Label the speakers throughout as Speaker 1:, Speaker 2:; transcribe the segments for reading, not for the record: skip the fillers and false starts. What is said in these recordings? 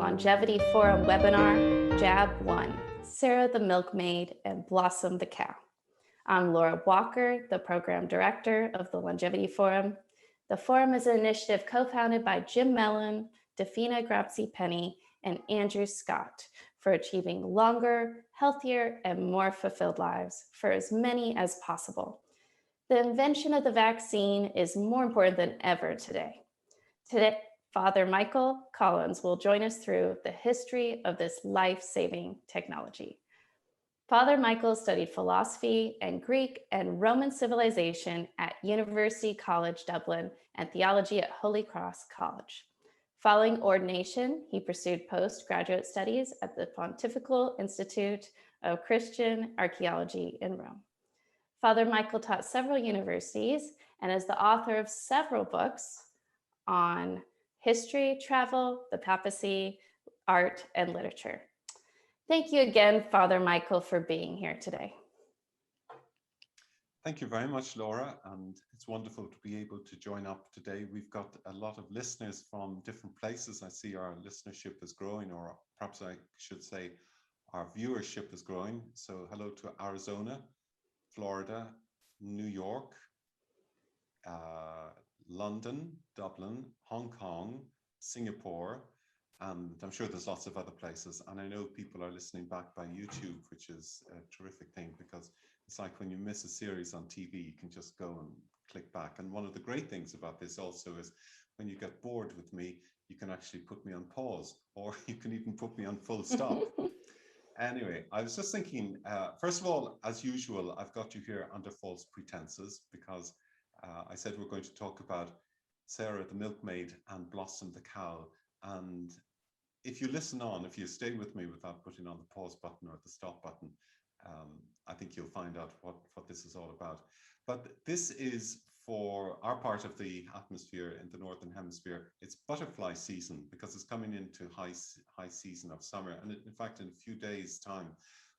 Speaker 1: Longevity Forum webinar, Jab 1, Sarah the Milkmaid and Blossom the Cow. I'm Laura Walker, the Program Director of the Longevity Forum. The forum is an initiative co-founded by Jim Mellon, Defina Grazzi-Penny, and Andrew Scott for achieving longer, healthier, and more fulfilled lives for as many as possible. The invention of the vaccine is more important than ever today. Today, Father Michael Collins will join us through the history of this life-saving technology. Father Michael studied philosophy and Greek and Roman civilization at University College Dublin and theology at Holy Cross College. Following ordination, he pursued postgraduate studies at the Pontifical Institute of Christian Archaeology in Rome. Father Michael taught several universities and is the author of several books on history, travel, the papacy, art, and literature. Thank you again, Father Michael, for being here today.
Speaker 2: Thank you very much, Laura, and it's wonderful to be able to join up today. We've got a lot of listeners from different places. I see our listenership is growing, or perhaps I should say our viewership is growing. So hello to Arizona, Florida, New York, London, Dublin, Hong Kong, Singapore, and I'm sure there's lots of other places. And I know people are listening back by YouTube, which is a terrific thing, because it's like when you miss a series on TV, you can just go and click back. And one of the great things about this also is when you get bored with me, you can actually put me on pause, or you can even put me on full stop. Anyway, I was just thinking, first of all, as usual, I've got you here under false pretenses, because I said we're going to talk about Sarah the Milkmaid and Blossom the Cow. And if you listen on, if you stay with me without putting on the pause button or the stop button, I think you'll find out what this is all about. But this is for our part of the atmosphere in the Northern Hemisphere. It's butterfly season, because it's coming into high season of summer. And in fact, in a few days' time,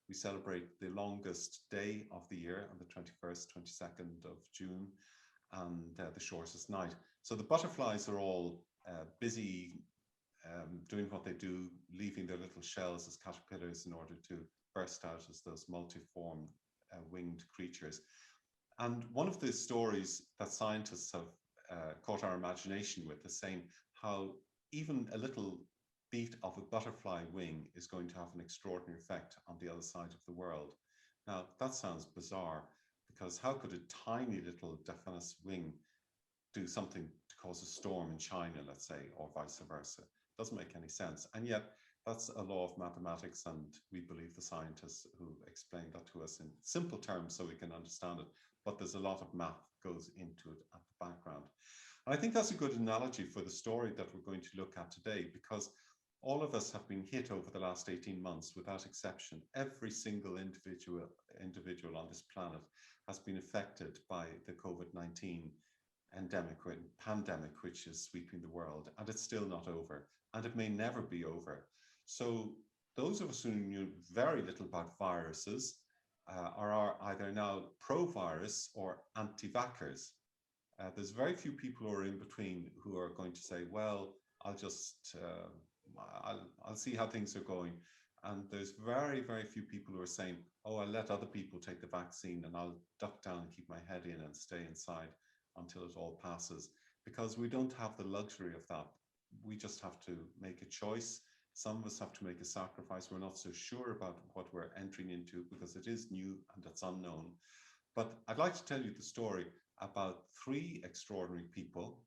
Speaker 2: we celebrate the longest day of the year on the 21st, 22nd of June, and the shortest night. So the butterflies are all busy doing what they do, leaving their little shells as caterpillars in order to burst out as those multiform winged creatures. And one of the stories that scientists have caught our imagination with is saying how even a little beat of a butterfly wing is going to have an extraordinary effect on the other side of the world. Now, that sounds bizarre, because how could a tiny little diaphanous wing do something to cause a storm in China, let's say, or vice versa? Doesn't make any sense. And yet that's a law of mathematics, and we believe the scientists who explained that to us in simple terms so we can understand it. But there's a lot of math goes into it at the background. And I think that's a good analogy for the story that we're going to look at today, because all of us have been hit over the last 18 months, without exception. Every single individual on this planet has been affected by the COVID-19 pandemic, which is sweeping the world, and it's still not over, and it may never be over. So those of us who knew very little about viruses are either now pro-virus or anti-vaxxers. There's very few people who are in between who are going to say, well, I'll just, I'll see how things are going. And there's very, very few people who are saying, oh, I'll let other people take the vaccine and I'll duck down and keep my head in and stay inside until it all passes, because we don't have the luxury of that. We just have to make a choice. Some of us have to make a sacrifice. We're not so sure about what we're entering into, because it is new and it's unknown. But I'd like to tell you the story about 3 extraordinary people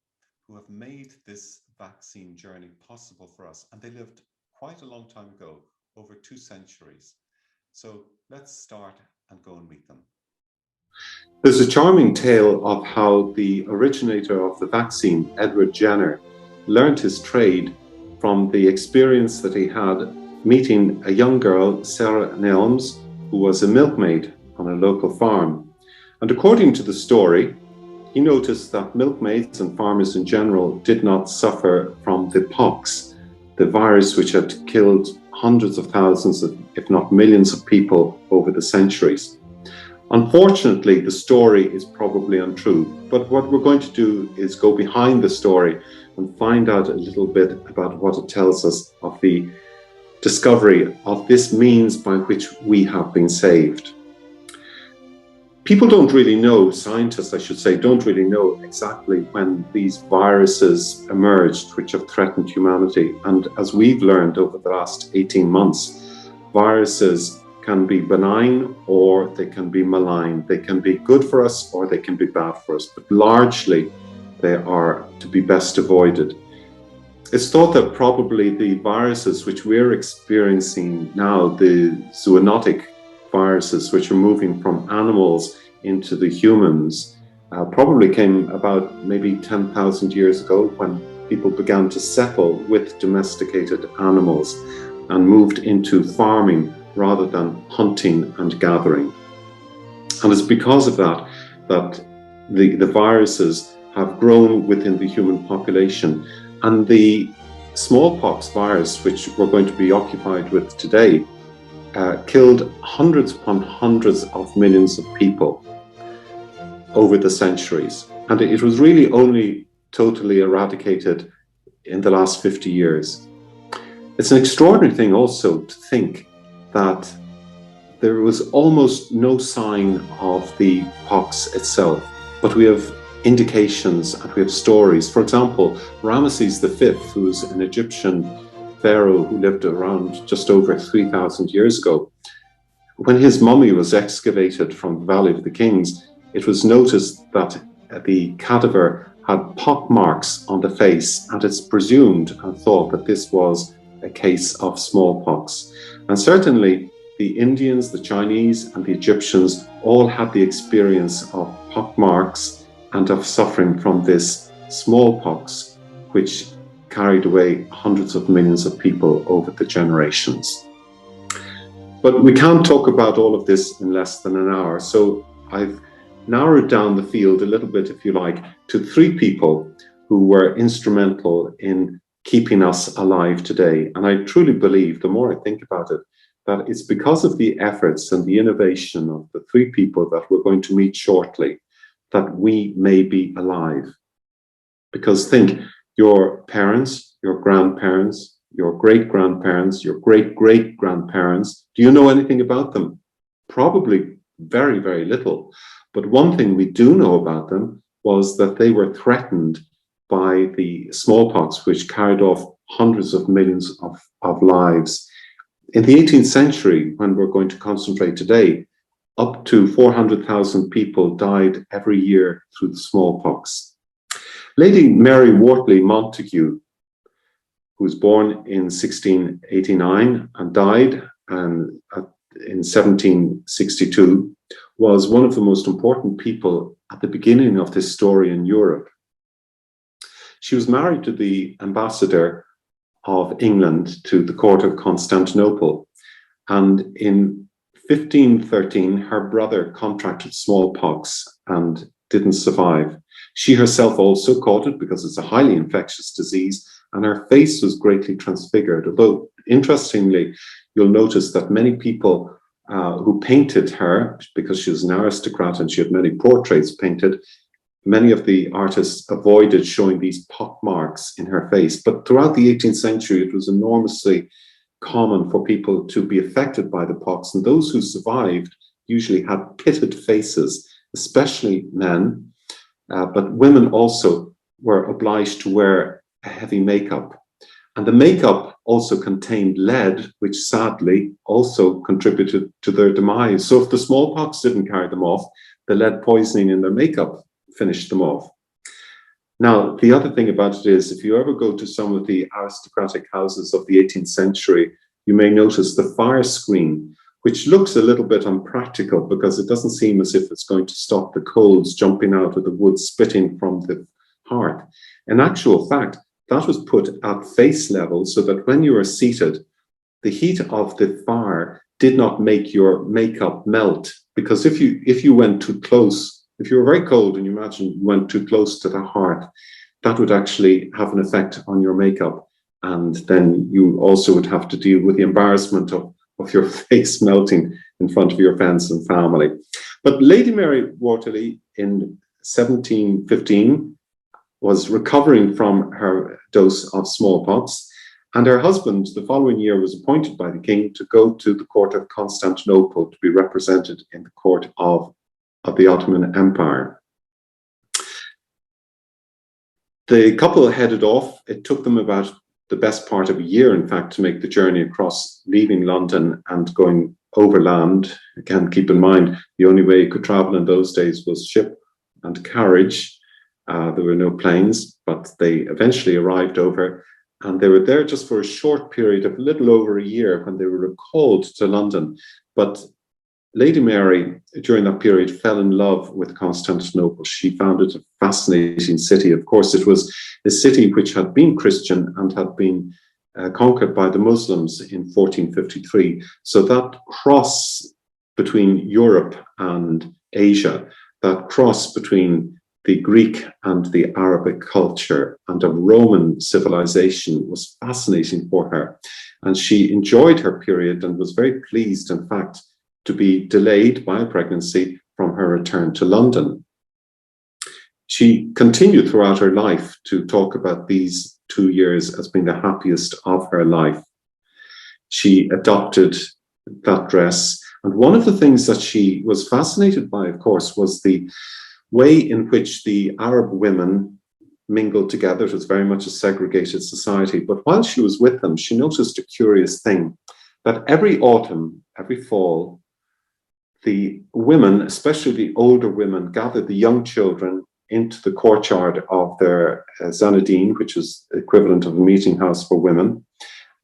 Speaker 2: who have made this vaccine journey possible for us. And they lived quite a long time ago, over 2 centuries. So let's start and go and meet them. There's a charming tale of how the originator of the vaccine, Edward Jenner, learned his trade from the experience that he had meeting a young girl, Sarah Nelmes, who was a milkmaid on a local farm. And according to the story, he noticed that milkmaids and farmers in general did not suffer from the pox, the virus which had killed hundreds of thousands, if not millions of people over the centuries.
Speaker 3: Unfortunately, the story is probably untrue, but what we're going to do is go behind the story and find out a little bit about what it tells us of the discovery of this means by which we have been saved. People don't really know, scientists I should say, don't really know exactly when these viruses emerged which have threatened humanity. And as we've learned over the last 18 months, viruses can be benign or they can be malign. They can be good for us or they can be bad for us, but largely they are to be best avoided. It's thought that probably the viruses which we're experiencing now, the zoonotic viruses which are moving from animals into the humans, probably came about maybe 10,000 years ago when people began to settle with domesticated animals and moved into farming rather than hunting and gathering. And it's because of that that the viruses have grown within the human population. And the smallpox virus, which we're going to be occupied with today, killed hundreds upon hundreds of millions of people over the centuries. And it was really only totally eradicated in the last 50 years. It's an extraordinary thing also to think that there was almost no sign of the pox itself, but we have indications and we have stories. For example, Ramesses V, who was an Egyptian pharaoh who lived around just over 3,000 years ago, when his mummy was excavated from the Valley of the Kings, it was noticed that the cadaver had pock marks on the face, and it's presumed and thought that this was a case of smallpox. And certainly the Indians, the Chinese, and the Egyptians all had the experience of pock marks and of suffering from this smallpox, which carried away hundreds of millions of people over the generations. But we can't talk about all of this in less than an hour, so I've narrowed down the field a little bit, if you like, to 3 people who were instrumental in keeping us alive today. And I truly believe, the more I think about it, that it's because of the efforts and the innovation of the 3 people that we're going to meet shortly that we may be alive. Because think, your parents, your grandparents, your great-grandparents, your great-great-grandparents, do you know anything about them? Probably very, very little. But one thing we do know about them was that they were threatened by the smallpox, which carried off hundreds of millions of lives. In the 18th century, when we're going to concentrate today, up to 400,000 people died every year through the smallpox. Lady Mary Wortley Montagu, who was born in 1689 and died in 1762, was one of the most important people at the beginning of this story in Europe. She was married to the ambassador of England to the court of Constantinople. And in 1513, her brother contracted smallpox and didn't survive. She herself also caught it because it's a highly infectious disease, and her face was greatly transfigured. Although, interestingly, you'll notice that many people who painted her, because she was an aristocrat and she had many portraits painted, many of the artists avoided showing these pock marks in her face. But throughout the 18th century, it was enormously common for people to be affected by the pox. And those who survived usually had pitted faces, especially men. But women also were obliged to wear a heavy makeup. And the makeup also contained lead, which sadly also contributed to their demise. So if the smallpox didn't carry them off, the lead poisoning in their makeup finished them off. Now, the other thing about it is, if you ever go to some of the aristocratic houses of the 18th century, you may notice the fire screen, which looks a little bit unpractical because it doesn't seem as if it's going to stop the coals jumping out of the wood spitting from the hearth. In actual fact, that was put at face level so that when you were seated, the heat of the fire did not make your makeup melt. Because if you went too close, if you were very cold and you imagine you went too close to the hearth, that would actually have an effect on your makeup. And then you also would have to deal with the embarrassment of your face melting in front of your friends and family. But Lady Mary Wortley in 1715 was recovering from her dose of smallpox, and her husband the following year was appointed by the king to go to the court of Constantinople to be represented in the court of the Ottoman Empire. The couple headed off. It took them about the best part of a year, in fact, to make the journey across, leaving London and going overland. Again, keep in mind, the only way you could travel in those days was ship and carriage. There were no planes, but they eventually arrived over, and they were there just for a short period of a little over a year when they were recalled to London. But Lady Mary, during that period, fell in love with Constantinople. She found it a fascinating city. Of course, it was a city which had been Christian and had been conquered by the Muslims in 1453. So that cross between Europe and Asia, that cross between the Greek and the Arabic culture and a Roman civilization, was fascinating for her. And she enjoyed her period and was very pleased, in fact, to be delayed by pregnancy from her return to London. She continued throughout her life to talk about these 2 years as being the happiest of her life. She adopted that dress. And one of the things that she was fascinated by, of course, was the way in which the Arab women mingled together. It was very much a segregated society. But while she was with them, she noticed a curious thing, that every autumn, every fall, the women, especially the older women, gathered the young children into the courtyard of their zanadin, which is the equivalent of a meeting house for women,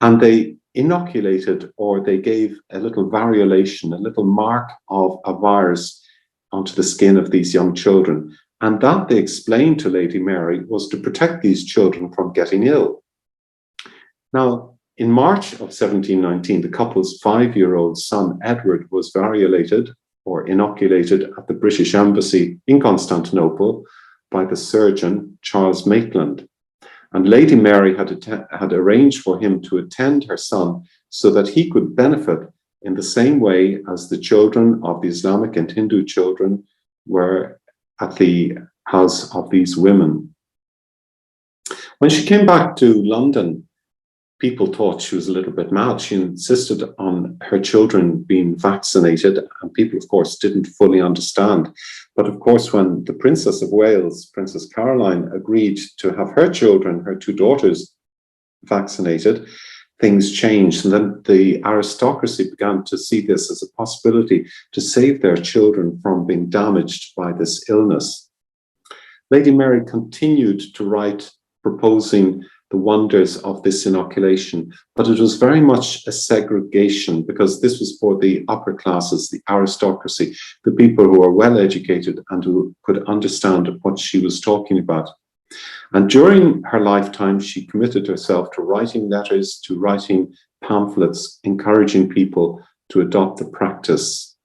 Speaker 3: and they inoculated, or they gave a little variolation, a little mark of a virus onto the skin of these young children. And that, they explained to Lady Mary, was to protect these children from getting ill. Now, in March of 1719, the couple's 5-year-old son, Edward, was variolated or inoculated at the British Embassy in Constantinople by the surgeon, Charles Maitland. And Lady Mary had arranged for him to attend her son so that he could benefit in the same way as the children of the Islamic and Hindu children were at the house of these women. When she came back to London, people thought she was a little bit mad. She insisted on her children being vaccinated, and people, of course, didn't fully understand. But of course, when the Princess of Wales, Princess Caroline, agreed to have her children, her 2 daughters, vaccinated, things changed. And then the aristocracy began to see this as a possibility to save their children from being damaged by this illness. Lady Mary continued to write, proposing the wonders of this inoculation, but it was very much a segregation, because this was for the upper classes, the aristocracy, the people who were well educated and who could understand what she was talking about. And during her lifetime, she committed herself to writing letters, to writing pamphlets, encouraging people to adopt the practice.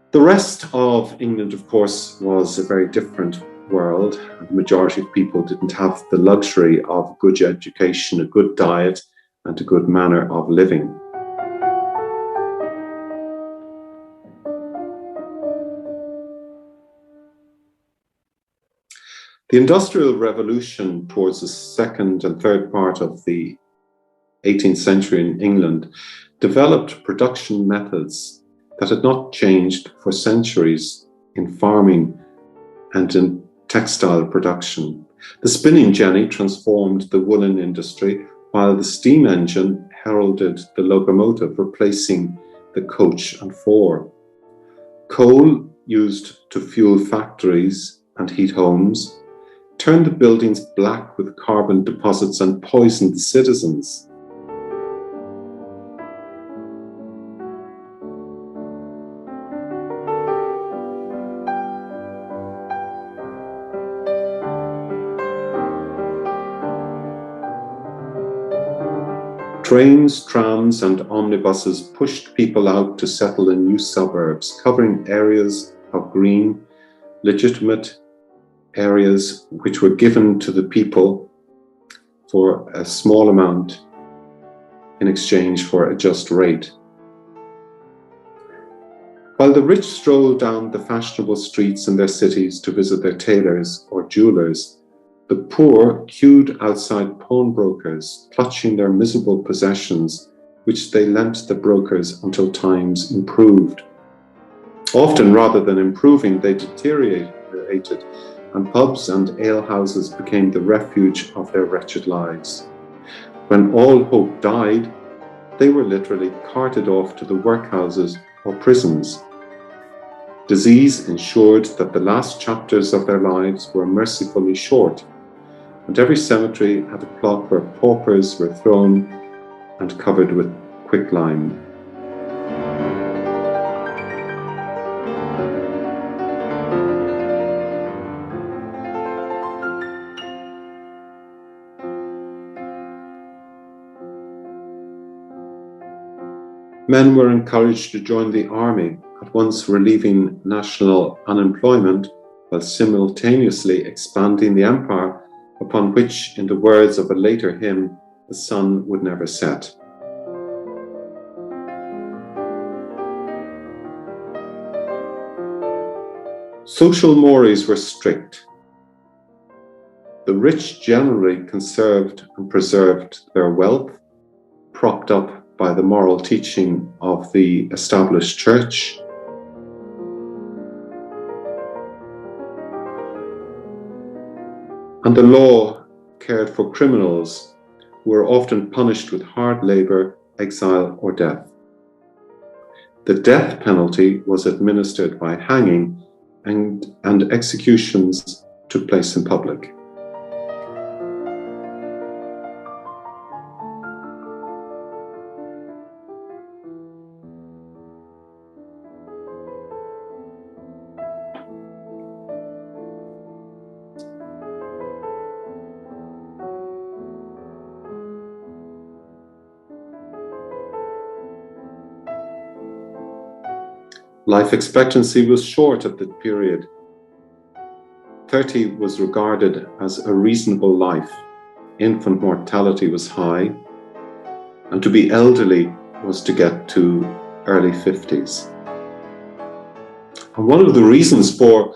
Speaker 3: The rest of England, of course, was a very different world. The majority of people didn't have the luxury of good education, a good diet, and a good manner of living. The Industrial Revolution towards the second and third part of the 18th century in England developed production methods that had not changed for centuries in farming and in textile production. The spinning jenny transformed the woolen industry, while the steam engine heralded the locomotive, replacing the coach and four. Coal, used to fuel factories and heat homes, turned the buildings black with carbon deposits and poisoned the citizens. Trains, trams, and omnibuses pushed people out to settle in new suburbs, covering areas of green, legitimate areas which were given to the people for a small amount in exchange for a just rate. While the rich strolled down the fashionable streets in their cities to visit their tailors or jewelers, the poor queued outside pawnbrokers, clutching their miserable possessions, which they lent the brokers until times improved. Often, rather than improving, they deteriorated, and pubs and alehouses became the refuge of their wretched lives. When all hope died, they were literally carted off to the workhouses or prisons. Disease ensured that the last chapters of their lives were mercifully short, and every cemetery had a plot where paupers were thrown and covered with quicklime. Men were encouraged to join the army, at once relieving national unemployment while simultaneously expanding the empire upon which, in the words of a later hymn, the sun would never set. Social mores were strict. The rich generally conserved and preserved their wealth, propped up by the moral teaching of the established church. And the law cared for criminals who were often punished with hard labor, exile, or death. The death penalty was administered by hanging, and executions took place in public. Life expectancy was short at that period. 30 was regarded as a reasonable life. Infant mortality was high, and to be elderly was to get to early 50s. And one of the reasons for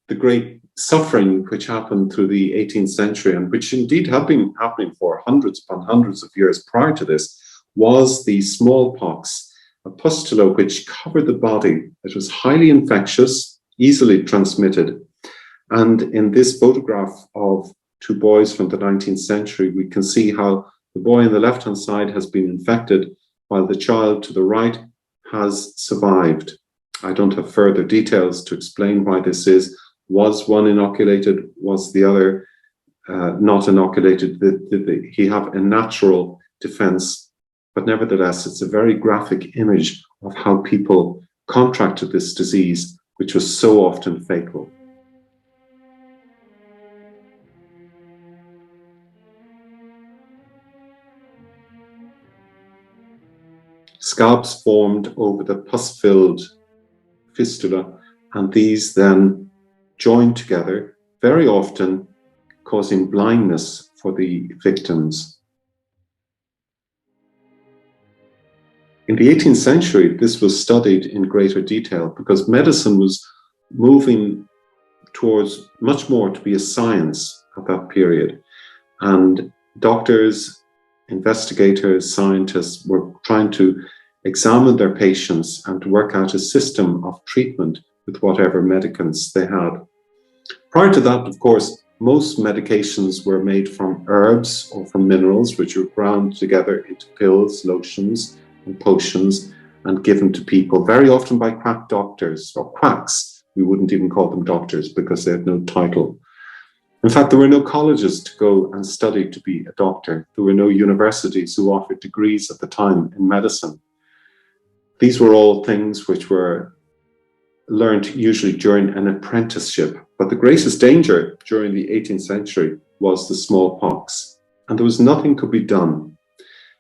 Speaker 3: the great suffering which happened through the 18th century, and which indeed had been happening for hundreds upon hundreds of years prior to this, was the smallpox, a pustula which covered the body. It was highly infectious, easily transmitted. And in this photograph of two boys from the 19th century, we can see how the boy on the left-hand side has been infected, while the child to the right has survived. I don't have further details to explain why this is. Was one inoculated? Was the other not inoculated? Did he have a natural defense? But nevertheless, it's a very graphic image of how people contracted this disease, which was so often fatal. Scabs formed over the pus-filled fistula, and these then joined together, very often causing blindness for the victims. In the 18th century, this was studied in greater detail because medicine was moving towards much more to be a science at that period. And doctors, investigators, scientists were trying to examine their patients and to work out a system of treatment with whatever medicaments they had. Prior to that, of course, most medications were made from herbs or from minerals, which were ground together into pills, lotions, and potions, and given to people, very often by quack doctors or quacks. We wouldn't even call them doctors because they had no title. In fact, there were no colleges to go and study to be a doctor. There were no universities who offered degrees at the time in medicine. These were all things which were learned usually during an apprenticeship. But the greatest danger during the 18th century was the smallpox, and there was nothing could be done.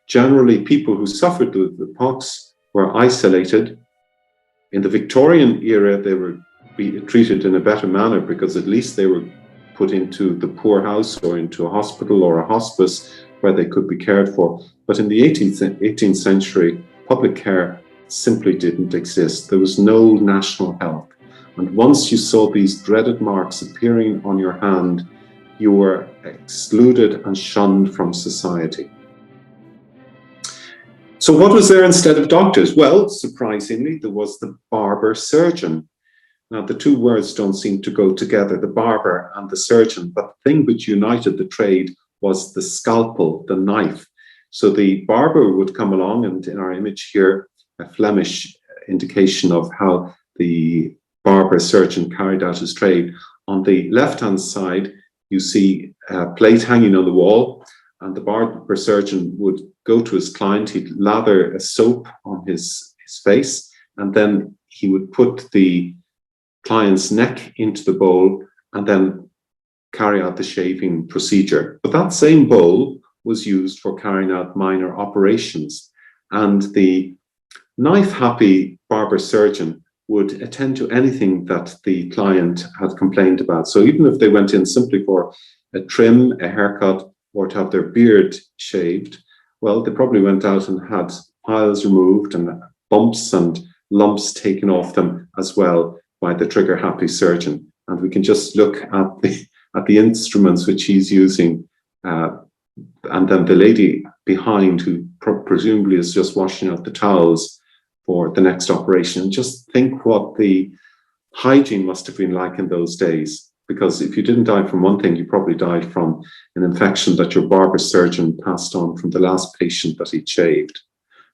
Speaker 3: Generally, people who suffered the pox were isolated. In the Victorian era, they were treated in a better manner because at least they were put into the poorhouse or into a hospital or a hospice where they could be cared for. But in the 18th century, public care simply didn't exist. There was no national health. And once you saw these dreaded marks appearing on your hand, you were excluded and shunned from society. So what was there instead of doctors? Well, surprisingly, there was the barber surgeon. Now, the two words don't seem to go together, the barber and the surgeon, but the thing which united the trade was the scalpel, the knife. So the barber would come along, and in our image here, a Flemish indication of how the barber surgeon carried out his trade. On the left-hand side, you see a plate hanging on the wall, and the barber surgeon would go to his client, he'd lather a soap on his face, and then he would put the client's neck into the bowl and then carry out the shaving procedure. But that same bowl was used for carrying out minor operations, and the knife-happy barber surgeon would attend to anything that the client had complained about. So even if they went in simply for a trim, a haircut, or to have their beard shaved, well, they probably went out and had piles removed and bumps and lumps taken off them as well by the trigger-happy surgeon. And we can just look at the instruments which he's using, and then the lady behind, who presumably is just washing out the towels for the next operation. Just think what the hygiene must have been like in those days. Because if you didn't die from one thing, you probably died from an infection that your barber surgeon passed on from the last patient that he shaved.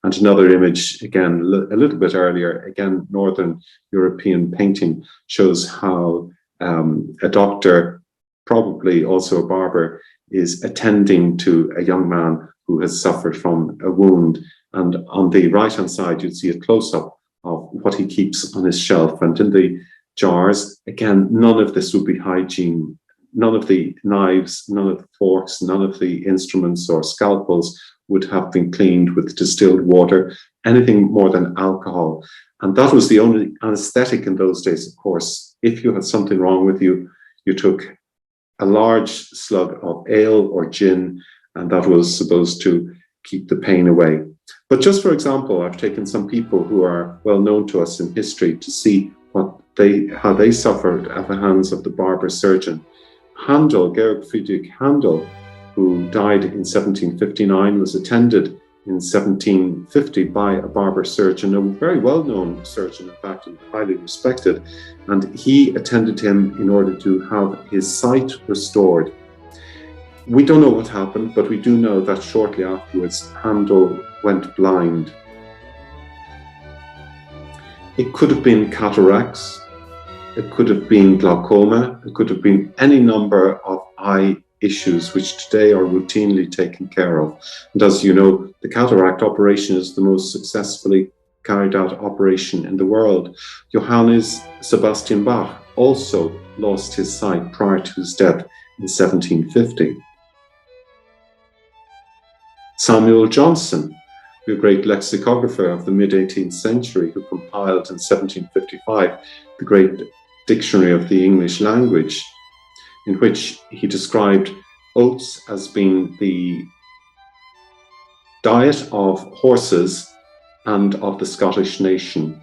Speaker 3: And another image, again, a little bit earlier, again, Northern European painting, shows how a doctor, probably also a barber, is attending to a young man who has suffered from a wound. And on the right-hand side, you'd see a close-up of what he keeps on his shelf. And in the jars, again, none of this would be hygiene. None of the knives, none of the forks, none of the instruments or scalpels would have been cleaned with distilled water, anything more than alcohol. And that was the only anesthetic in those days, of course. If you had something wrong with you, you took a large slug of ale or gin, and that was supposed to keep the pain away. But just for example, I've taken some people who are well known to us in history to see how they suffered at the hands of the barber surgeon. Handel, Georg Friedrich Handel, who died in 1759, was attended in 1750 by a barber surgeon, a very well-known surgeon, in fact, and highly respected, and he attended him in order to have his sight restored. We don't know what happened, but we do know that shortly afterwards, Handel went blind. It could have been cataracts, it could have been glaucoma, it could have been any number of eye issues which today are routinely taken care of. And as you know, the cataract operation is the most successfully carried out operation in the world. Johannes Sebastian Bach also lost his sight prior to his death in 1750. Samuel Johnson, the great lexicographer of the mid-18th century, who compiled in 1755 the great Dictionary of the English Language, in which he described oats as being the diet of horses and of the Scottish nation.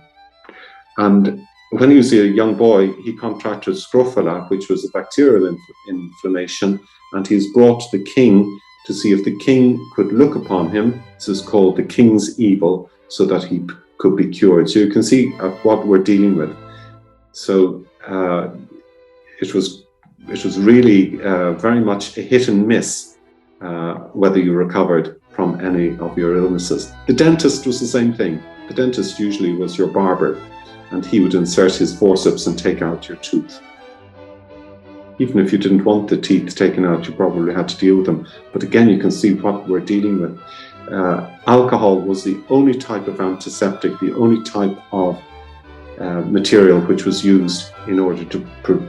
Speaker 3: And when he was a young boy, he contracted scrofula, which was a bacterial inflammation, and he was brought to the king to see if the king could look upon him. This is called the king's evil, so that he could be cured. So you can see what we're dealing with. So it was really very much a hit and miss whether you recovered from any of your illnesses. The dentist was the same thing. The dentist usually was your barber, and he would insert his forceps and take out your tooth. Even if you didn't want the teeth taken out, you probably had to deal with them. But again, you can see what we're dealing with. Alcohol was the only type of antiseptic, the only type of material which was used in order to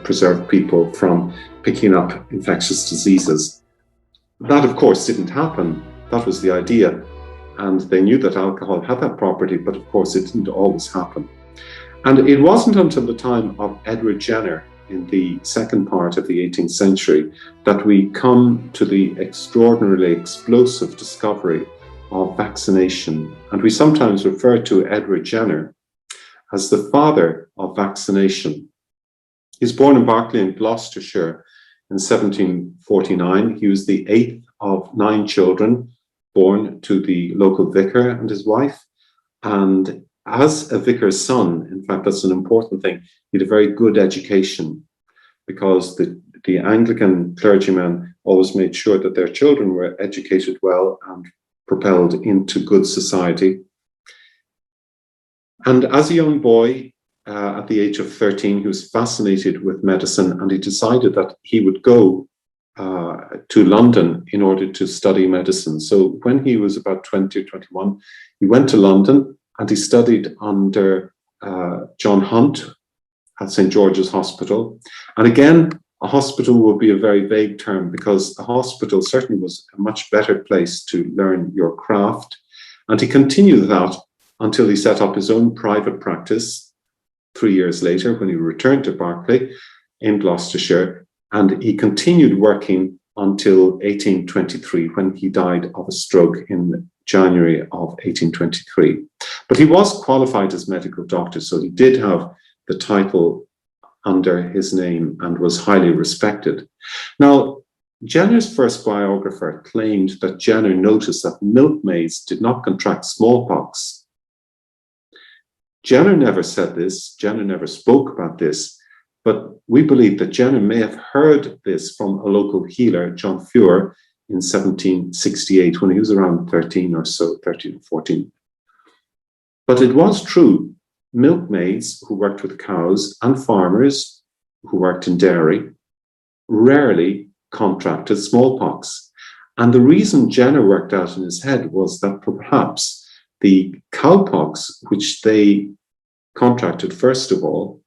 Speaker 3: preserve people from picking up infectious diseases. That, of course, didn't happen. That was the idea. And they knew that alcohol had that property, but of course it didn't always happen. And it wasn't until the time of Edward Jenner, in the second part of the 18th century, that we come to the extraordinarily explosive discovery of vaccination. And we sometimes refer to Edward Jenner as the father of vaccination. He was born in Berkeley in Gloucestershire in 1749. He was the 8th of 9 children born to the local vicar and his wife. And as a vicar's son, in fact, that's an important thing, he had a very good education, because the Anglican clergymen always made sure that their children were educated well and propelled into good society. And as a young boy, at the age of 13, he was fascinated with medicine, and he decided that he would go to London in order to study medicine. So when he was about 20 or 21, he went to London and he studied under John Hunt at St. George's Hospital. And again, a hospital would be a very vague term, because a hospital certainly was a much better place to learn your craft. And he continued that until he set up his own private practice 3 years later, when he returned to Berkeley in Gloucestershire. And he continued working until 1823, when he died of a stroke in January of 1823. But he was qualified as medical doctor, so he did have the title under his name and was highly respected. Now, Jenner's first biographer claimed that Jenner noticed that milkmaids did not contract smallpox. Jenner never said this, Jenner never spoke about this, but we believe that Jenner may have heard this from a local healer, John Fuhr, in 1768, when he was around 13 or so, 13 or 14. But it was true. Milkmaids who worked with cows and farmers who worked in dairy rarely contracted smallpox. And the reason Jenner worked out in his head was that perhaps the cowpox, which they contracted first of all,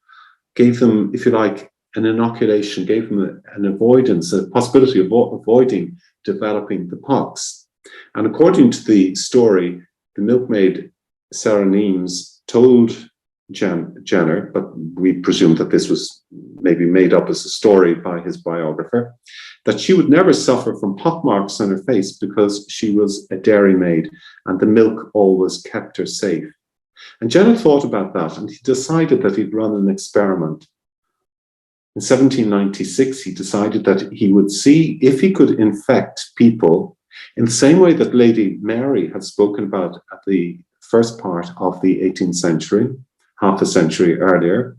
Speaker 3: gave them, if you like, an inoculation, gave them an avoidance, a possibility of avoiding developing the pox. And according to the story, the milkmaid Sarah Nelmes told Jenner, but we presume that this was maybe made up as a story by his biographer, that she would never suffer from pockmarks on her face because she was a dairymaid and the milk always kept her safe. And Jenner thought about that, and he decided that he'd run an experiment. In 1796, he decided that he would see if he could infect people in the same way that Lady Mary had spoken about at the first part of the 18th century, half a century earlier.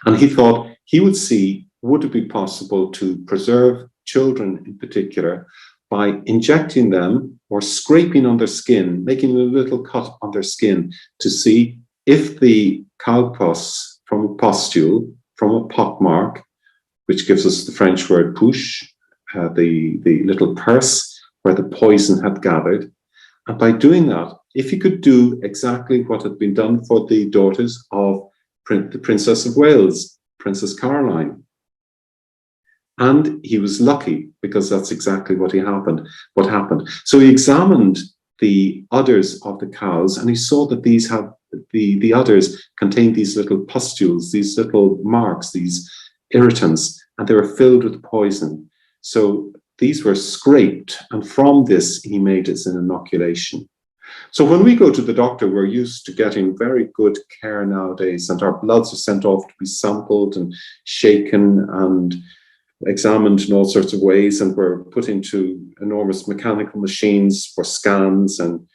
Speaker 3: And he thought he would see, would it be possible to preserve children in particular by injecting them or scraping on their skin, making a little cut on their skin to see if the cowpox from a pustule, from a pockmark, which gives us the French word pouche, the little purse where the poison had gathered. And by doing that, if he could do exactly what had been done for the daughters of the Princess of Wales, Princess Caroline. And he was lucky, because that's exactly what happened. So he examined the udders of the cows, and he saw that these have the udders contained these little pustules, these little marks, these irritants, and they were filled with poison. So these were scraped, and from this he made it an inoculation. So when we go to the doctor, we're used to getting very good care nowadays, and our bloods are sent off to be sampled and shaken and examined in all sorts of ways, and we're put into enormous mechanical machines for scans and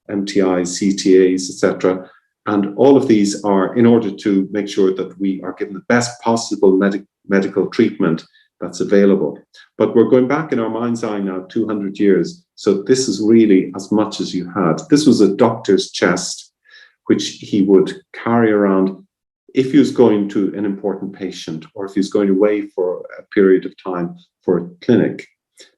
Speaker 3: MTIs, CTAs, etc. And all of these are in order to make sure that we are given the best possible medical treatment that's available. But we're going back in our mind's eye now 200 years. So this is really as much as you had. This was a doctor's chest, which he would carry around if he was going to an important patient, or if he was going away for a period of time for a clinic,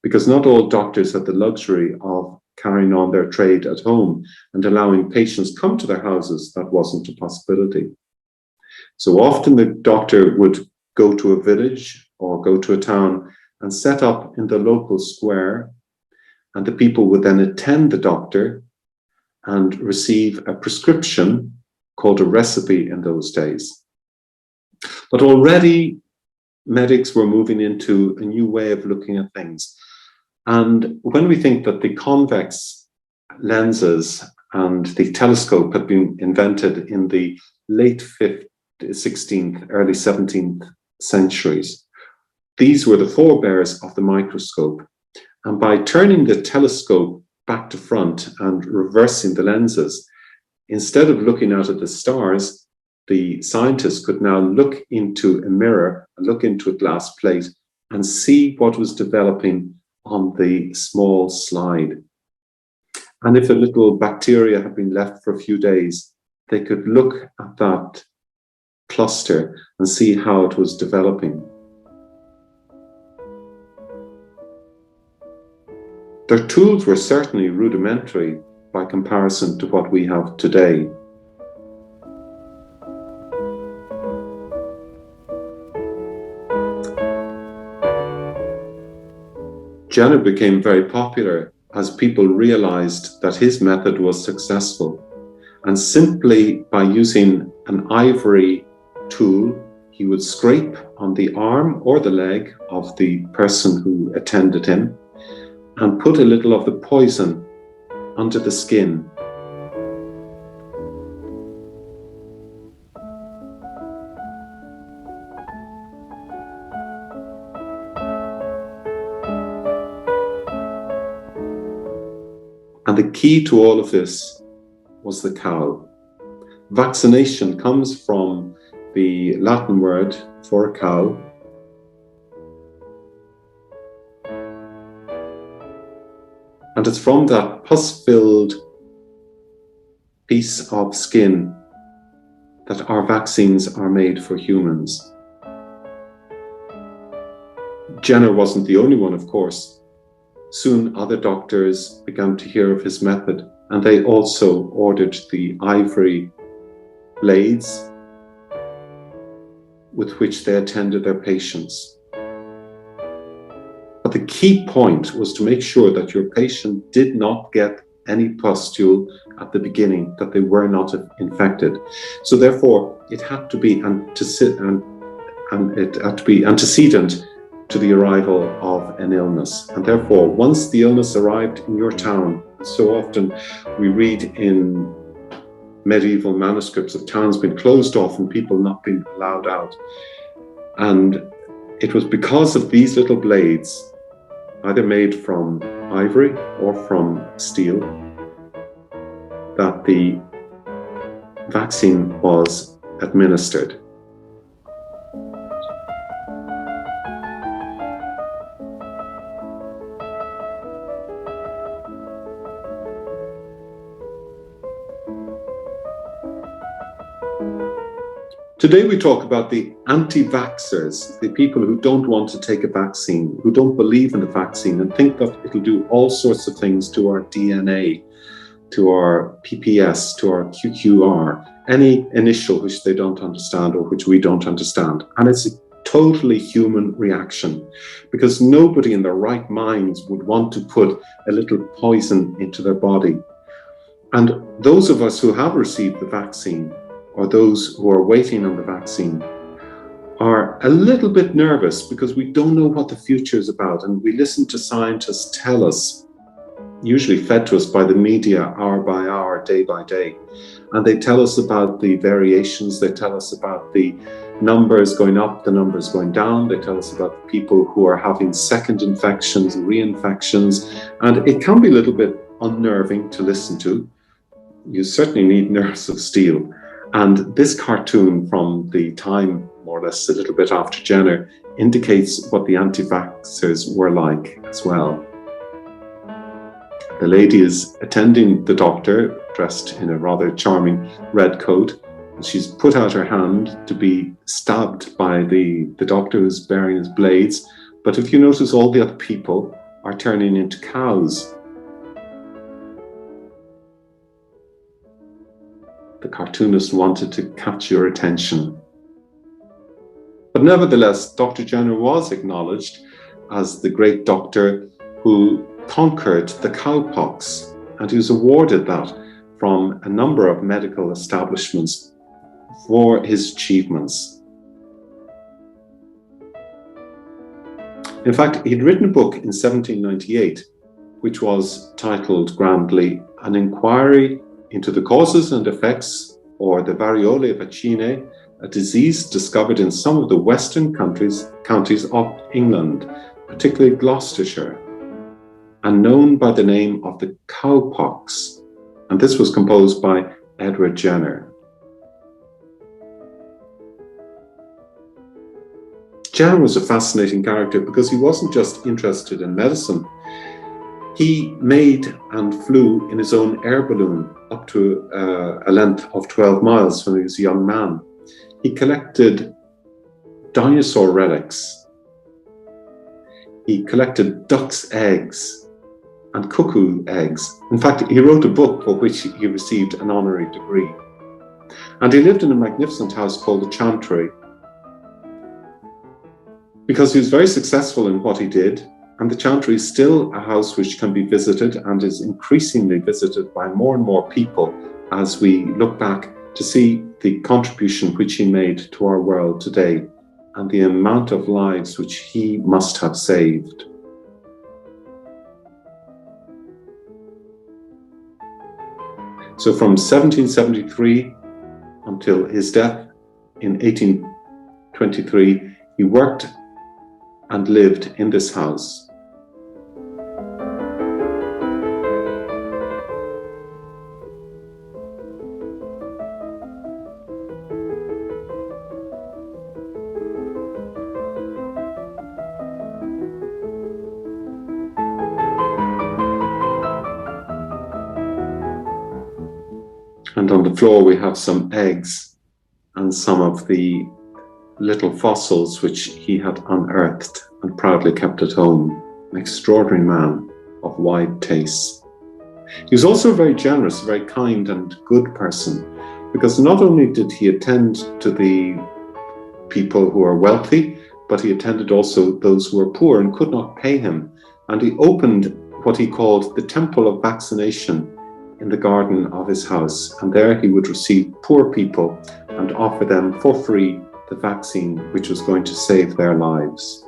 Speaker 3: because not all doctors had the luxury of carrying on their trade at home and allowing patients come to their houses. That wasn't a possibility. So often the doctor would go to a village or go to a town and set up in the local square, and the people would then attend the doctor and receive a prescription called a recipe in those days. But already medics were moving into a new way of looking at things. And when we think that the convex lenses and the telescope had been invented in the late 16th, early 17th centuries. These were the forebears of the microscope. And by turning the telescope back to front and reversing the lenses, instead of looking out at the stars, the scientists could now look into a mirror, look into a glass plate, and see what was developing on the small slide. And if a little bacteria had been left for a few days, they could look at that cluster and see how it was developing. Their tools were certainly rudimentary by comparison to what we have today. Jenner became very popular as people realized that his method was successful. And simply by using an ivory tool, he would scrape on the arm or the leg of the person who attended him and put a little of the poison under the skin. And the key to all of this was the cow. Vaccination comes from the Latin word for a cow. And it's from that pus-filled piece of skin that our vaccines are made for humans. Jenner wasn't the only one, of course. Soon other doctors began to hear of his method, and they also ordered the ivory blades with which they attended their patients. But the key point was to make sure that your patient did not get any pustule at the beginning, that they were not infected. So therefore, it had to be antecedent to the arrival of an illness. And therefore, once the illness arrived in your town, so often we read in medieval manuscripts of towns being closed off and people not being allowed out. And it was because of these little blades, either made from ivory or from steel, that the vaccine was administered. Today we talk about the anti-vaxxers, the people who don't want to take a vaccine, who don't believe in the vaccine and think that it'll do all sorts of things to our DNA, to our PPS, to our QQR, any initial which they don't understand or which we don't understand. And it's a totally human reaction, because nobody in their right minds would want to put a little poison into their body. And those of us who have received the vaccine, or those who are waiting on the vaccine, are a little bit nervous because we don't know what the future is about. And we listen to scientists tell us, usually fed to us by the media, hour by hour, day by day. And they tell us about the variations. They tell us about the numbers going up, the numbers going down. They tell us about the people who are having second infections, reinfections. And it can be a little bit unnerving to listen to. You certainly need nerves of steel. And this cartoon from the time, more or less a little bit after Jenner, indicates what the anti-vaxxers were like as well. The lady is attending the doctor, dressed in a rather charming red coat. She's put out her hand to be stabbed by the doctor who's bearing his blades. But if you notice, all the other people are turning into cows. The cartoonist wanted to catch your attention. But nevertheless, Dr. Jenner was acknowledged as the great doctor who conquered the cowpox, and he was awarded that from a number of medical establishments for his achievements. In fact, he'd written a book in 1798 which was titled grandly An Inquiry into the Causes and Effects, or the Variole Vaccine, a disease discovered in some of the western counties of England, particularly Gloucestershire, and known by the name of the cowpox. And this was composed by Edward Jenner. Jenner was a fascinating character because he wasn't just interested in medicine. He made and flew in his own air balloon up to a length of 12 miles when he was a young man. He collected dinosaur relics. He collected duck's eggs and cuckoo eggs. In fact, he wrote a book for which he received an honorary degree. And he lived in a magnificent house called the Chantry, because he was very successful in what he did. And the Chantry is still a house which can be visited and is increasingly visited by more and more people as we look back to see the contribution which he made to our world today and the amount of lives which he must have saved. So from 1773 until his death in 1823, he worked and lived in this house. And on the floor we have some eggs and some of the little fossils which he had unearthed and proudly kept at home. An extraordinary man of wide tastes. He was also very generous, very kind and good person, because not only did he attend to the people who are wealthy, but he attended also those who were poor and could not pay him. And he opened what he called the Temple of Vaccination in the garden of his house. And there he would receive poor people and offer them for free the vaccine which was going to save their lives.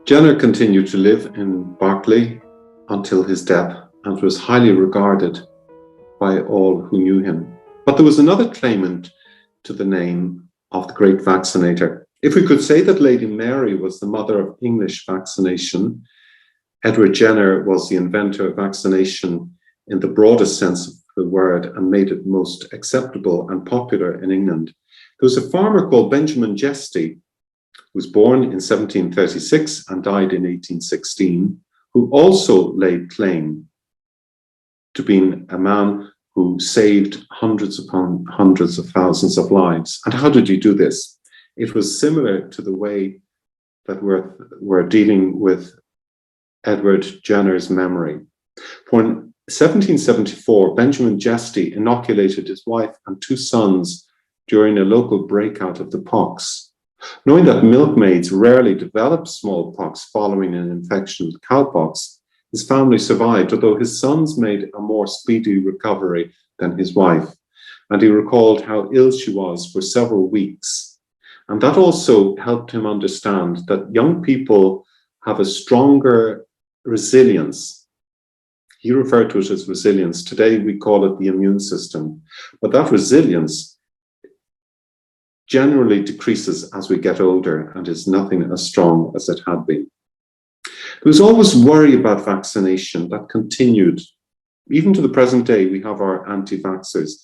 Speaker 3: Jenner continued to live in Berkeley until his death and was highly regarded by all who knew him. But there was another claimant to the name of the great vaccinator. If we could say that Lady Mary was the mother of English vaccination, Edward Jenner was the inventor of vaccination in the broadest sense of the word and made it most acceptable and popular in England. There was a farmer called Benjamin Jesty, who was born in 1736 and died in 1816, who also laid claim to being a man who saved hundreds upon hundreds of thousands of lives. And how did he do this? It was similar to the way that we're dealing with Edward Jenner's memory. For in 1774, Benjamin Jesty inoculated his wife and two sons during a local breakout of the pox. Knowing that milkmaids rarely develop smallpox following an infection with cowpox, his family survived, although his sons made a more speedy recovery than his wife. And he recalled how ill she was for several weeks. And that also helped him understand that young people have a stronger resilience He referred to it as resilience. Today we call it the immune system. But that resilience generally decreases as we get older and is nothing as strong as it had been. There was always worry about vaccination that continued. Even to the present day, we have our anti-vaxxers,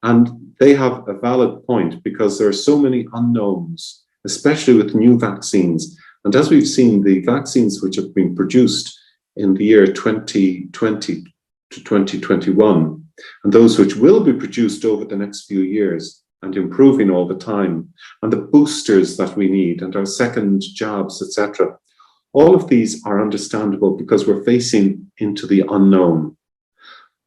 Speaker 3: and they have a valid point because there are so many unknowns, especially with new vaccines. And as we've seen, the vaccines which have been produced in the year 2020 to 2021, and those which will be produced over the next few years and improving all the time, and the boosters that we need, and our second jabs, etc. All of these are understandable because we're facing into the unknown.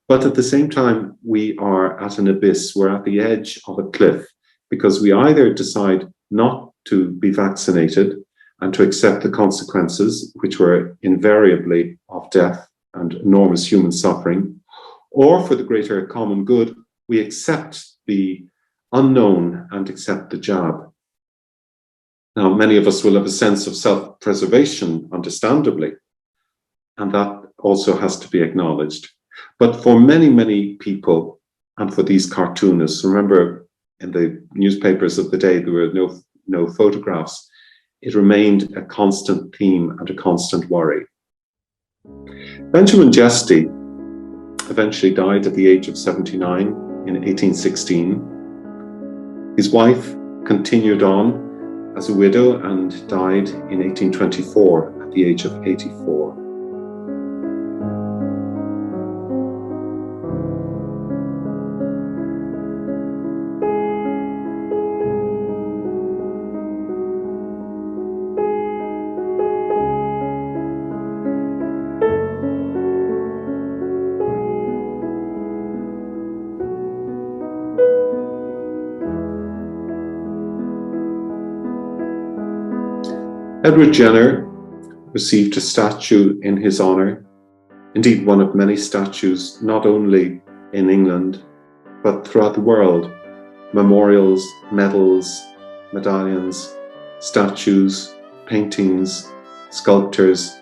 Speaker 3: But at the same time, we are at an abyss. We're at the edge of a cliff because we either decide not to be vaccinated and to accept the consequences, which were invariably of death and enormous human suffering, or for the greater common good, we accept the unknown and accept the jab. Now, many of us will have a sense of self-preservation, understandably, and that also has to be acknowledged. But for many, many people, and for these cartoonists, remember in the newspapers of the day, there were no photographs. It remained a constant theme and a constant worry. Benjamin Jesty eventually died at the age of 79 in 1816. His wife continued on as a widow and died in 1824 at the age of 84. Edward Jenner received a statue in his honour, indeed one of many statues, not only in England, but throughout the world. Memorials, medals, medallions, statues, paintings, sculptures,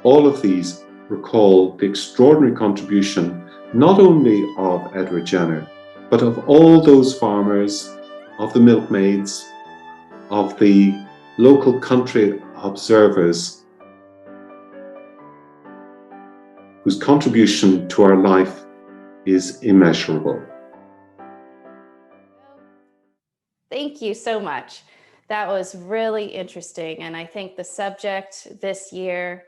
Speaker 3: all of these recall the extraordinary contribution not only of Edward Jenner, but of all those farmers, of the milkmaids, of the local country observers whose contribution to our life is immeasurable.
Speaker 1: Thank you so much. That was really interesting. And I think the subject this year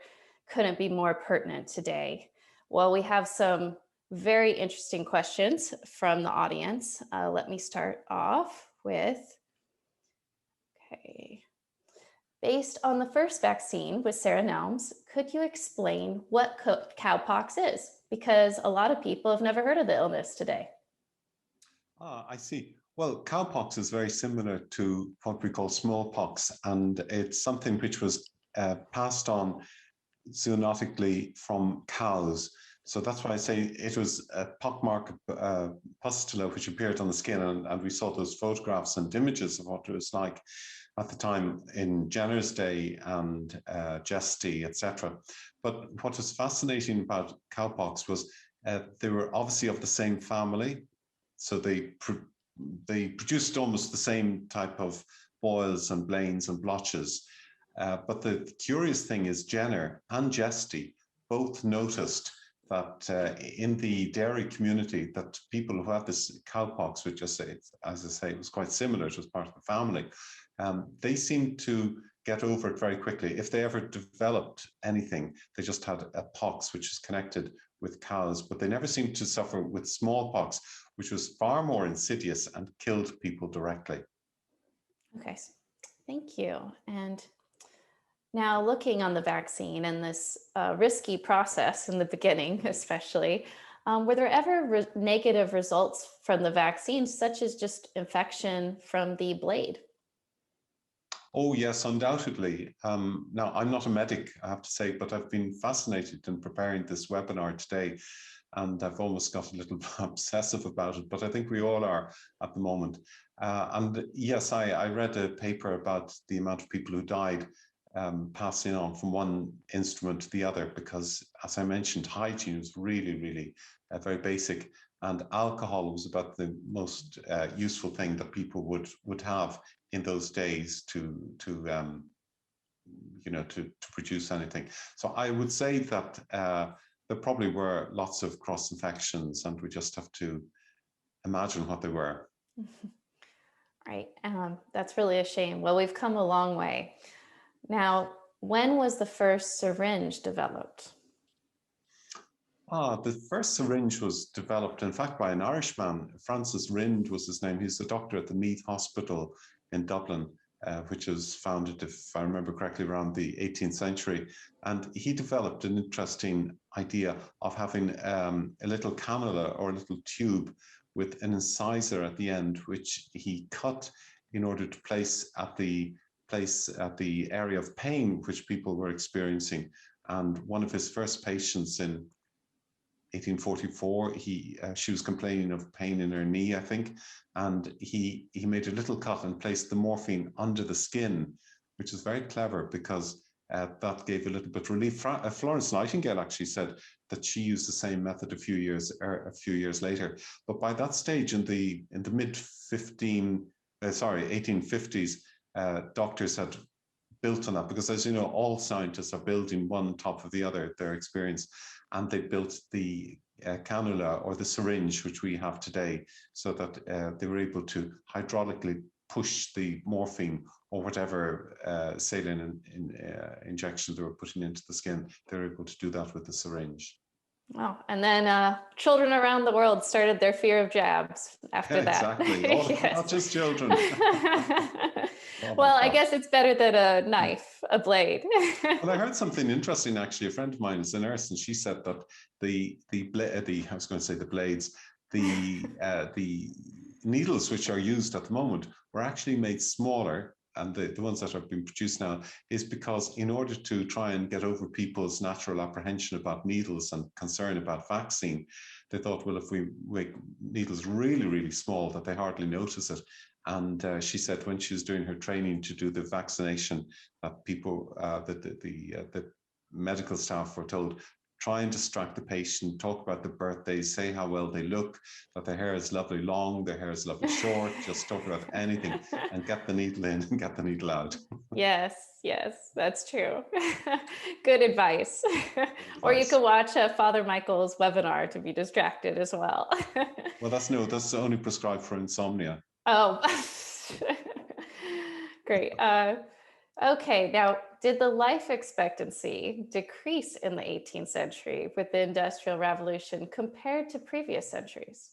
Speaker 1: couldn't be more pertinent today. Well, we have some very interesting questions from the audience. Let me start off with, okay. Based on the first vaccine with Sarah Nelmes, could you explain what cowpox is? Because a lot of people have never heard of the illness today.
Speaker 2: I see. Well, cowpox is very similar to what we call smallpox, and it's something which was passed on zoonotically from cows. So that's why I say it was a pockmarked pustula which appeared on the skin, and we saw those photographs and images of what it was like at the time in Jenner's day and Jesty, etc. But what was fascinating about cowpox was they were obviously of the same family, so they produced almost the same type of boils and blains and blotches. But the curious thing is Jenner and Jesty both noticed that in the dairy community, that people who had this cowpox, which as I say, was quite similar, it was part of the family, they seemed to get over it very quickly. If they ever developed anything, they just had a pox which is connected with cows, but they never seemed to suffer with smallpox, which was far more insidious and killed people directly.
Speaker 1: Okay, thank you. And now looking on the vaccine and this risky process in the beginning, especially, were there ever negative results from the vaccine, such as just infection from the blade?
Speaker 2: Oh, yes, undoubtedly. Now, I'm not a medic, I have to say, but I've been fascinated in preparing this webinar today, and I've almost got a little obsessive about it, but I think we all are at the moment. And yes, I read a paper about the amount of people who died passing on from one instrument to the other, because, as I mentioned, hygiene was really, really very basic, and alcohol was about the most useful thing that people would have in those days to produce anything. So I would say that there probably were lots of cross infections, and we just have to imagine what they were.
Speaker 1: Right. That's really a shame. Well, we've come a long way. Now, when was the first syringe developed?
Speaker 2: The first syringe was developed, in fact, by an Irishman. Francis Rind was his name. He's a doctor at the Meath Hospital in Dublin, which was founded, if I remember correctly, around the 18th century. And he developed an interesting idea of having a little cannula or a little tube with an incisor at the end, which he cut in order to place at the area of pain which people were experiencing. And one of his first patients in 1844, she was complaining of pain in her knee, I think, and he made a little cut and placed the morphine under the skin, which is very clever because that gave a little bit of relief. Florence Nightingale actually said that she used the same method a few years later. But by that stage, in the mid 1850s, doctors had built on that, because, as you know, all scientists are building one on top of the other, their experience, and they built the cannula or the syringe which we have today, so that they were able to hydraulically push the morphine or whatever saline injection they were putting into the skin. They were able to do that with the syringe.
Speaker 1: Wow. And then children around the world started their fear of jabs after that.
Speaker 2: Exactly. Not just children.
Speaker 1: Well, I guess it's better than a knife, a blade.
Speaker 2: Well, I heard something interesting, actually. A friend of mine is a nurse, and she said that the needles which are used at the moment were actually made smaller, and the ones that have been produced now is because, in order to try and get over people's natural apprehension about needles and concern about vaccine, they thought, well, if we make needles really, really small, that they hardly notice it. And she said when she was doing her training to do the vaccination, that people, the medical staff were told, try and distract the patient, talk about the birthdays, say how well they look, that their hair is lovely long, their hair is lovely short, just talk about anything and get the needle in and get the needle out.
Speaker 1: Yes, that's true. Good advice. Or you can watch Father Michael's webinar to be distracted as well.
Speaker 2: Well, that's only prescribed for insomnia.
Speaker 1: Oh, great. Okay, now, did the life expectancy decrease in the 18th century with the Industrial Revolution compared to previous centuries?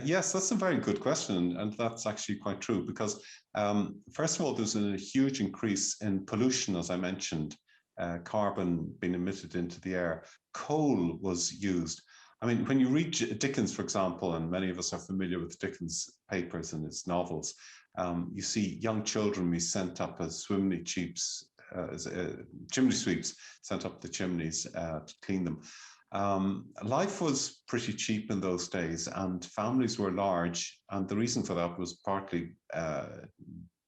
Speaker 2: Yes, that's a very good question, and that's actually quite true, because first of all, there's a huge increase in pollution, as I mentioned, carbon being emitted into the air. Coal was used. I mean, when you read Dickens, for example, and many of us are familiar with Dickens' papers and his novels, you see young children be sent up as chimney sweeps, sent up the chimneys to clean them. Life was pretty cheap in those days, and families were large, and the reason for that was partly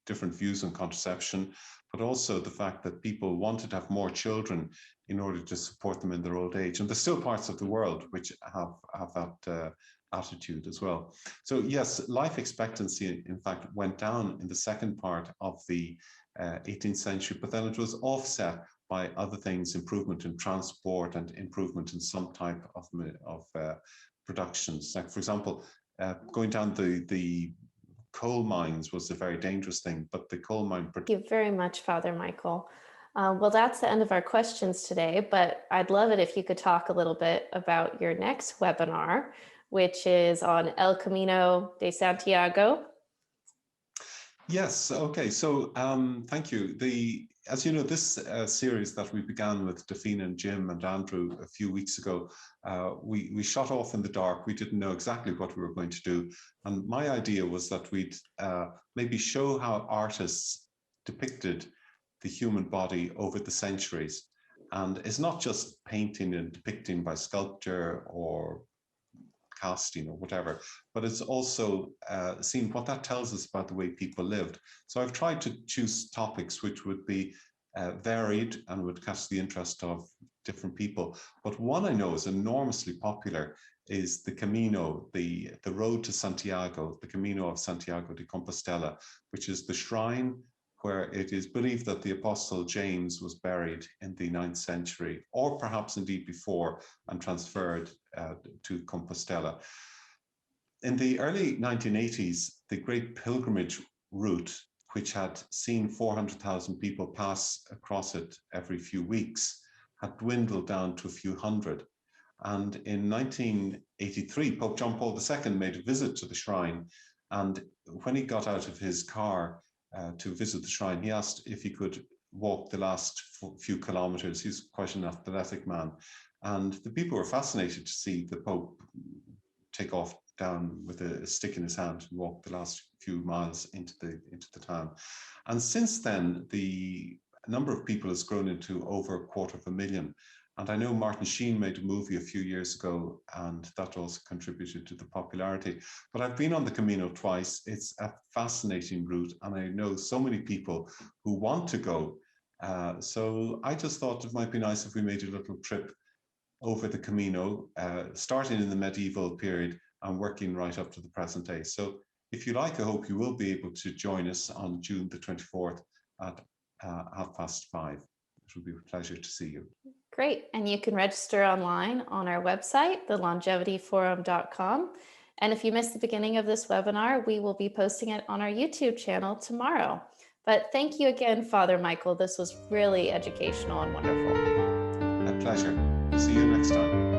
Speaker 2: different views on contraception, but also the fact that people wanted to have more children in order to support them in their old age. And there's still parts of the world which have that attitude as well. So yes, life expectancy, in fact, went down in the second part of the 18th century, but then it was offset by other things, improvement in transport and improvement in some type of productions. Like, for example, going down the coal mines was a very dangerous thing, but the coal mine...
Speaker 1: Thank you very much, Father Michael. Well, that's the end of our questions today, but I'd love it if you could talk a little bit about your next webinar, which is on El Camino de Santiago.
Speaker 2: Yes, okay, so thank you. As you know, this series that we began with Dafina and Jim and Andrew a few weeks ago, we shot off in the dark. We didn't know exactly what we were going to do. And my idea was that we'd maybe show how artists depicted the human body over the centuries. And it's not just painting and depicting by sculpture or casting or whatever, but it's also seeing what that tells us about the way people lived. So I've tried to choose topics which would be varied and would catch the interest of different people. But one I know is enormously popular is the Camino, the road to Santiago, the Camino of Santiago de Compostela, which is the shrine where it is believed that the Apostle James was buried in the 9th century, or perhaps indeed before, and transferred to Compostela. In the early 1980s, the Great Pilgrimage route, which had seen 400,000 people pass across it every few weeks, had dwindled down to a few hundred. And in 1983, Pope John Paul II made a visit to the shrine. And when he got out of his car to visit the shrine, he asked if he could walk the last few kilometers. He's quite an athletic man. And the people were fascinated to see the Pope take off down with a stick in his hand and walk the last few miles into the town. And since then, the number of people has grown into over 250,000. And I know Martin Sheen made a movie a few years ago, and that also contributed to the popularity. But I've been on the Camino twice. It's a fascinating route, and I know so many people who want to go. So I just thought it might be nice if we made a little trip over the Camino, starting in the medieval period and working right up to the present day. So if you like, I hope you will be able to join us on June the 24th at 5:30. It will be a pleasure to see you.
Speaker 1: Great. And you can register online on our website, thelongevityforum.com. And if you missed the beginning of this webinar, we will be posting it on our YouTube channel tomorrow. But thank you again, Father Michael. This was really educational and wonderful.
Speaker 2: A pleasure. See you next time.